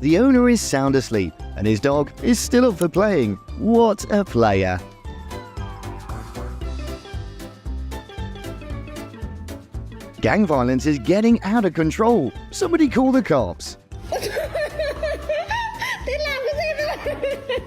The owner is sound asleep, and his dog is still up for playing. What a player! Gang violence is getting out of control. Somebody call the cops. Thế làm cái gì vậy?